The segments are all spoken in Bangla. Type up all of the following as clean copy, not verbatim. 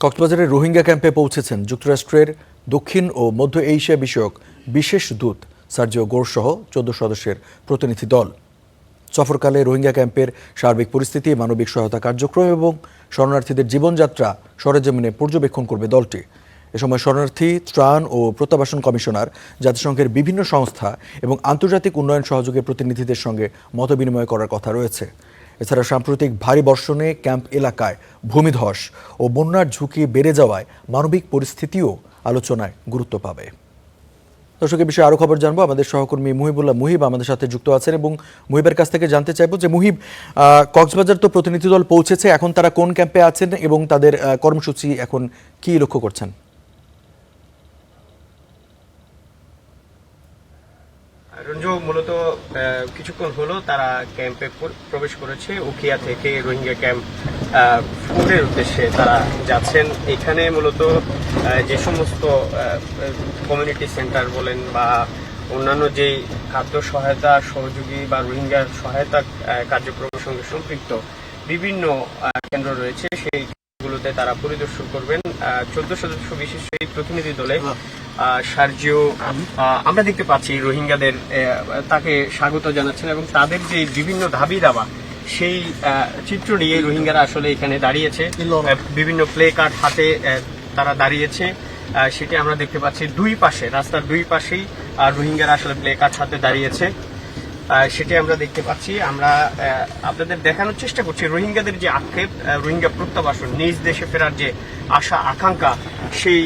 কক্সবাজারের রোহিঙ্গা ক্যাম্পে পৌঁছেছেন যুক্তরাষ্ট্রের দক্ষিণ ও মধ্য এশিয়া বিষয়ক বিশেষ দূত সার্জিও গোর সহ 14 সদস্যের প্রতিনিধি দল। সফরকালে রোহিঙ্গা ক্যাম্পের সার্বিক পরিস্থিতি, মানবিক সহায়তা কার্যক্রম এবং শরণার্থীদের জীবনযাত্রা সরেজমিনে পর্যবেক্ষণ করবে দলটি। এ সময় শরণার্থী, ত্রাণ ও প্রত্যাবাসন কমিশনার, জাতিসংঘের বিভিন্ন সংস্থা এবং আন্তর্জাতিক উন্নয়ন সহযোগী প্রতিনিধিদের সঙ্গে মতবিনিময় করার কথা রয়েছে। এছাড়া সাম্প্রতিক ভারী বর্ষণে ক্যাম্প এলাকায় ভূমিধস ও বন্যার ঝুঁকি বেড়ে যাওয়ায় মানবিক পরিস্থিতিও আলোচনায় গুরুত্ব পাবে। দর্শক, এ বিষয়ে আরও খবর জানবো। আমাদের সহকর্মী মুহিবুল্লাহ মুহিব আমাদের সাথে যুক্ত আছেন এবং মুহিবের কাছ থেকে জানতে চাইবো যে মুহিব, কক্সবাজার তো প্রতিনিধি দল পৌঁছেছে, এখন তারা কোন ক্যাম্পে আছেন এবং তাদের কর্মসূচি এখন কি লক্ষ্য করছেন? রঞ্জু, মূলত কিছুক্ষণ হলো তারা ক্যাম্পে প্রবেশ করেছে। উখিয়া থেকে রোহিঙ্গা ক্যাম্প 4-এর উদ্দেশ্যে তারা যাচ্ছেন। এখানে মূলত যে সমস্ত কমিউনিটি সেন্টার বলেন বা অন্যান্য যেই খাদ্য সহায়তা সহযোগী বা রোহিঙ্গার সহায়তা কার্যক্রমের সঙ্গে সম্পৃক্ত বিভিন্ন কেন্দ্র রয়েছে, সেইগুলোতে তারা পরিদর্শন করবেন। 14 সদস্য বিশিষ্ট এই প্রতিনিধি দলে সার্জিও আমরা দেখতে পাচ্ছি রোহিঙ্গাদের তাকে স্বাগত জানাচ্ছেন এবং তাদের যে বিভিন্ন দাবি দাবা সেই চিত্র নিয়ে রোহিঙ্গারা আসলে এখানে দাঁড়িয়েছে। বিভিন্ন প্লে কার্ড হাতে তারা দাঁড়িয়েছে, সেটি আমরা দেখতে পাচ্ছি। দুই পাশে, রাস্তার দুই পাশেই রোহিঙ্গারা আসলে প্লে কার্ড হাতে দাঁড়িয়েছে, সেটি আমরা দেখতে পাচ্ছি। আমরা আপনাদের দেখানোর চেষ্টা করছি রোহিঙ্গাদের যে আক্ষেপ, রোহিঙ্গা প্রত্যাবাসন, নিজ দেশে ফেরার যে আশা আকাঙ্ক্ষা, সেই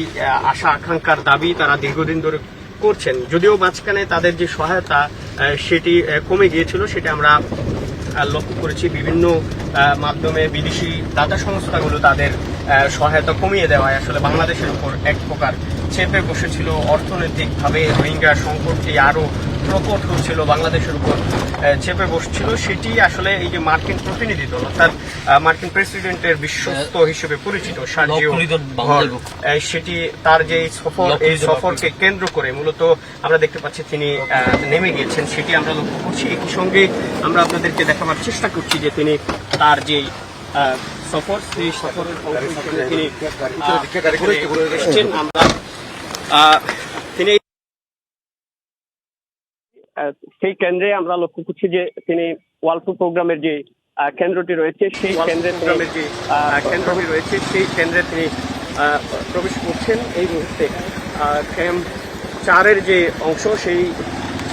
আশা আকাঙ্ক্ষার দাবি তারা দীর্ঘদিন ধরে করছেন। যদিও মাঝখানে তাদের যে সহায়তা সেটি কমে গিয়েছিল, সেটা আমরা লক্ষ্য করেছি। বিভিন্ন মাধ্যমে বিদেশি দাতা সংস্থাগুলো তাদের সহায়তা কমিয়ে দেওয়ায় আসলে বাংলাদেশের উপর এক প্রকার চেপে বসেছিল। অর্থনৈতিকভাবে রোহিঙ্গা সংকটটি আরও প্রকট হচ্ছিল, বাংলাদেশের উপর চেপে বসছিল। সেটি আসলে এই যে মার্কিন প্রতিনিধি দল, অর্থাৎ মার্কিন প্রেসিডেন্টের বিশ্বস্ত হিসেবে পরিচিত সার্জিও, সেটি তার যে সফর, এই সফরকে কেন্দ্র করে মূলত আমরা দেখতে পাচ্ছি তিনি নেমে গিয়েছেন, সেটি আমরা লক্ষ্য করছি। একই সঙ্গে আমরা আপনাদেরকে দেখাবার চেষ্টা করছি যে তিনি তার যে সফর, সেই সফরের তিনি এসছেন। আমরা তিনি সেই কেন্দ্রে আমরা লক্ষ্য করছি যে তিনি ওয়ালফু প্রোগ্রামের যে কেন্দ্রটি রয়েছে, সেই কেন্দ্রে তিনি প্রবেশ করছেন এই মুহূর্তে। ক্যাম্প 4-এর যে অংশ, সেই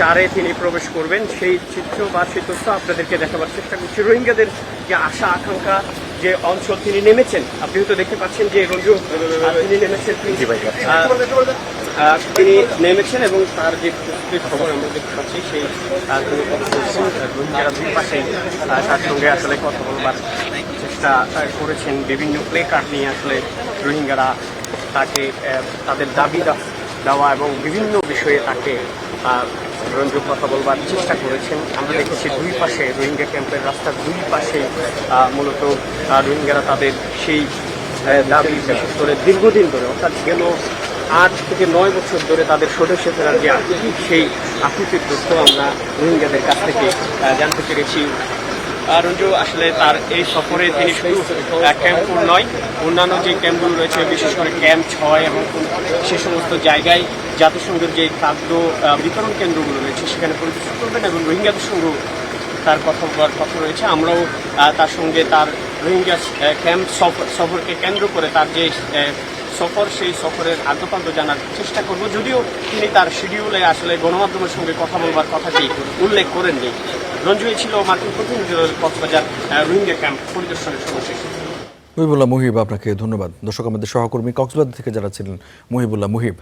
4-এ তিনি প্রবেশ করবেন। সেই চিত্র বা সেই তথ্য আপনাদেরকে দেখাবার চেষ্টা করছি। রোহিঙ্গাদের যে আশা আকাঙ্ক্ষা, যে অঞ্চল তিনি নেমেছেন, আপনি হয়তো দেখতে পাচ্ছেন যে রঞ্জু তিনি নেমেছেন, তিনি নেমেছেন এবং তার যে খবর আমরা দেখতে পাচ্ছি সেই রোহিঙ্গারা দুই পাশে তার সঙ্গে আসলে কথা বলবার চেষ্টা করেছেন। বিভিন্ন প্লে কার্ড নিয়ে আসলে রোহিঙ্গারা তাকে তাদের দাবি দেওয়া এবং বিভিন্ন বিষয়ে তাকে রঞ্জু কথা বলবার চেষ্টা করেছেন। আমরা দেখেছি দুই পাশে রোহিঙ্গা ক্যাম্পের রাস্তার দুই পাশে মূলত রোহিঙ্গারা তাদের সেই দাবি বিশেষ করে দীর্ঘদিন ধরে, অর্থাৎ গেল 8 থেকে 9 বছর ধরে তাদের স্বদেশে ফেরার যে আকুতি, সেই আকুতির তথ্য আমরা রোহিঙ্গাদের কাছ থেকে জানতে পেরেছি। রঞ্জু, আসলে তার এই সফরে তিনি শুধু ক্যাম্প 4 নয়, অন্যান্য যে ক্যাম্পগুলো রয়েছে, বিশেষ করে ক্যাম্প 6 এবং সে সমস্ত জায়গায় জাতিসংঘের যে খাদ্য বিতরণ কেন্দ্রগুলো রয়েছে সেখানে পরিদর্শন করবেন এবং রোহিঙ্গাদের সঙ্গেও তার কথা বলার কথা রয়েছে। আমরাও তার সঙ্গে তার রোহিঙ্গা ক্যাম্প সফরকে কেন্দ্র করে তার যে সফর, সেই সফরের আদ্যপান্ত জানার চেষ্টা করব। যদিও তিনি তার শিডিউলে আসলে গণমাধ্যমের সঙ্গে কথা বলবার কথাটি উল্লেখ করেননি। রঞ্জু, ছিল মার্কিন প্রতিনিধি দল কক্সবাজার রোহিঙ্গা ক্যাম্প পরিদর্শনের সর্বশেষ। মুহিবুল্লাহ মুহিব, আপনাকে ধন্যবাদ। দর্শক, আমাদের সহকর্মী কক্সবাজার থেকে যারা ছিলেন মুহিবুল্লাহ মুহিব।